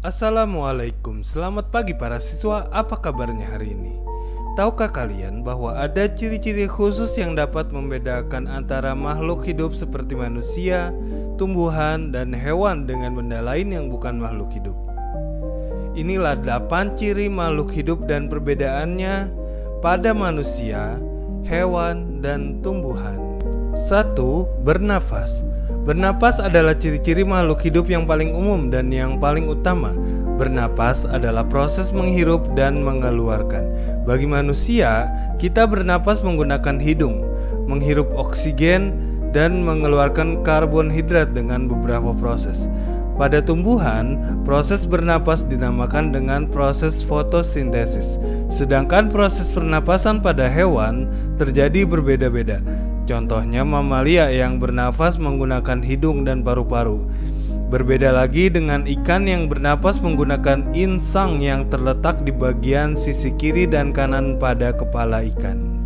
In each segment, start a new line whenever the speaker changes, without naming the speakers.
Assalamualaikum, selamat pagi para siswa, apa kabarnya hari ini? Tahukah kalian bahwa ada ciri-ciri khusus yang dapat membedakan antara makhluk hidup seperti manusia, tumbuhan, dan hewan dengan benda lain yang bukan makhluk hidup? Inilah 8 ciri makhluk hidup dan perbedaannya pada manusia, hewan, dan tumbuhan. 1. Bernafas. Bernapas adalah ciri-ciri makhluk hidup yang paling umum dan yang paling utama. Bernapas adalah proses menghirup dan mengeluarkan. Bagi manusia, kita bernapas menggunakan hidung, menghirup oksigen dan mengeluarkan karbonhidrat dengan beberapa proses. Pada tumbuhan, proses bernapas dinamakan dengan proses fotosintesis. Sedangkan proses pernapasan pada hewan terjadi berbeda-beda. Contohnya mamalia yang bernafas menggunakan hidung dan paru-paru. Berbeda lagi dengan ikan yang bernapas menggunakan insang yang terletak di bagian sisi kiri dan kanan pada kepala ikan.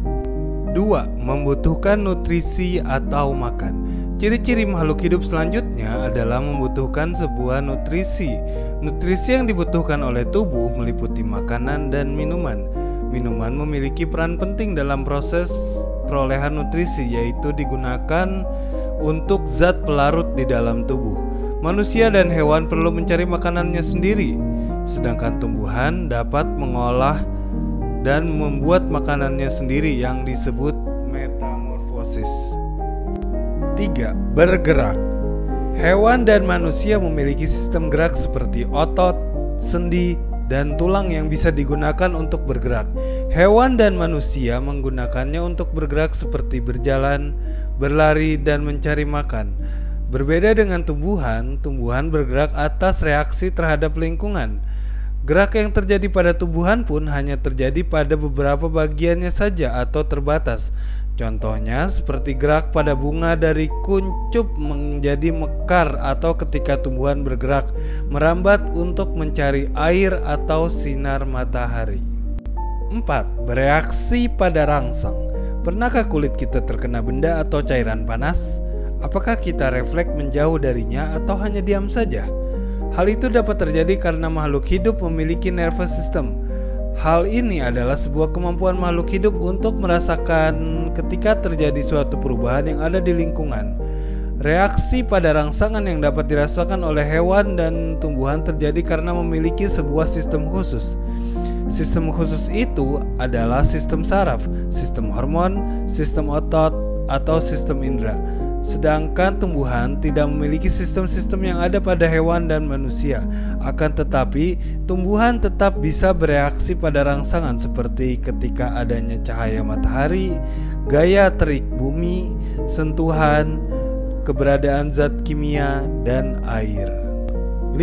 2. Membutuhkan nutrisi atau makan. Ciri-ciri makhluk hidup selanjutnya adalah membutuhkan sebuah nutrisi. Nutrisi yang dibutuhkan oleh tubuh meliputi makanan dan minuman. Minuman memiliki peran penting dalam proses perolehan nutrisi, yaitu digunakan untuk zat pelarut di dalam tubuh. Manusia dan hewan perlu mencari makanannya sendiri, sedangkan tumbuhan dapat mengolah dan membuat makanannya sendiri yang disebut metamorfosis. 3. Bergerak. Hewan dan manusia memiliki sistem gerak seperti otot, sendi, dan tulang yang bisa digunakan untuk bergerak. Hewan dan manusia menggunakannya untuk bergerak seperti berjalan, berlari, dan mencari makan. Berbeda dengan tumbuhan, tumbuhan bergerak atas reaksi terhadap lingkungan. Gerak yang terjadi pada tumbuhan pun hanya terjadi pada beberapa bagiannya saja atau terbatas. Contohnya seperti gerak pada bunga dari kuncup menjadi mekar, atau ketika tumbuhan bergerak merambat untuk mencari air atau sinar matahari. 4. Bereaksi pada rangsang. Pernahkah kulit kita terkena benda atau cairan panas? Apakah kita refleks menjauh darinya atau hanya diam saja? Hal itu dapat terjadi karena makhluk hidup memiliki nervous system. Hal ini adalah sebuah kemampuan makhluk hidup untuk merasakan ketika terjadi suatu perubahan yang ada di lingkungan. Reaksi pada rangsangan yang dapat dirasakan oleh hewan dan tumbuhan terjadi karena memiliki sebuah sistem khusus. Sistem khusus itu adalah sistem saraf, sistem hormon, sistem otot, atau sistem indera. Sedangkan tumbuhan tidak memiliki sistem-sistem yang ada pada hewan dan manusia. Akan tetapi, tumbuhan tetap bisa bereaksi pada rangsangan seperti ketika adanya cahaya matahari, gaya terik bumi, sentuhan, keberadaan zat kimia, dan air. 5.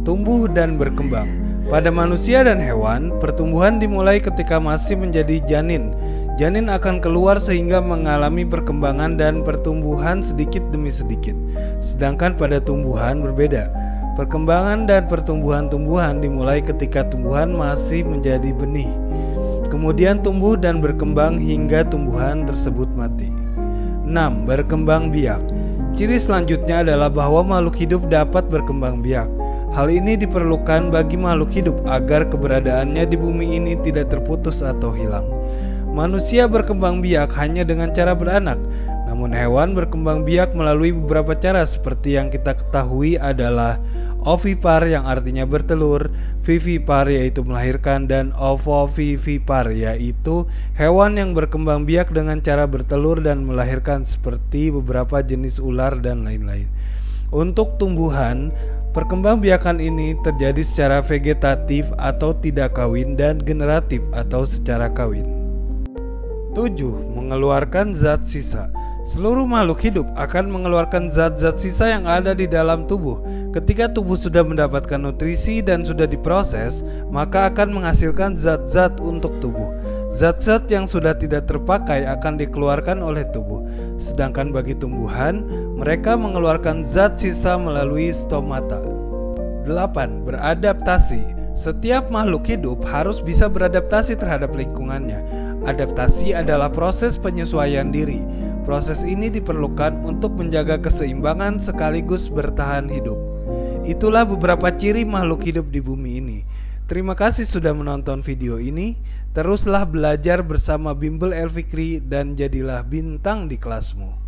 Tumbuh dan berkembang. Pada manusia dan hewan, pertumbuhan dimulai ketika masih menjadi janin. Janin akan keluar sehingga mengalami perkembangan dan pertumbuhan sedikit demi sedikit. Sedangkan pada tumbuhan berbeda. Perkembangan dan pertumbuhan tumbuhan dimulai ketika tumbuhan masih menjadi benih. Kemudian tumbuh dan berkembang hingga tumbuhan tersebut mati. 6. Berkembang biak. Ciri selanjutnya adalah bahwa makhluk hidup dapat berkembang biak. Hal ini diperlukan bagi makhluk hidup agar keberadaannya di bumi ini tidak terputus atau hilang. Manusia berkembang biak hanya dengan cara beranak, namun hewan berkembang biak melalui beberapa cara seperti yang kita ketahui adalah ovipar yang artinya bertelur, vivipar yaitu melahirkan, dan ovovivipar yaitu hewan yang berkembang biak dengan cara bertelur dan melahirkan seperti beberapa jenis ular dan lain-lain. Untuk tumbuhan, perkembangbiakan ini terjadi secara vegetatif atau tidak kawin dan generatif atau secara kawin. 7. Mengeluarkan zat sisa. Seluruh makhluk hidup akan mengeluarkan zat-zat sisa yang ada di dalam tubuh. Ketika tubuh sudah mendapatkan nutrisi dan sudah diproses, maka akan menghasilkan zat-zat untuk tubuh. Zat-zat yang sudah tidak terpakai akan dikeluarkan oleh tubuh. Sedangkan bagi tumbuhan, mereka mengeluarkan zat sisa melalui stomata. 8. Beradaptasi. Setiap makhluk hidup harus bisa beradaptasi terhadap lingkungannya. Adaptasi adalah proses penyesuaian diri. Proses ini diperlukan untuk menjaga keseimbangan sekaligus bertahan hidup. Itulah beberapa ciri makhluk hidup di bumi ini. Terima kasih sudah menonton video ini. Teruslah belajar bersama Bimbel El Fikri dan jadilah bintang di kelasmu.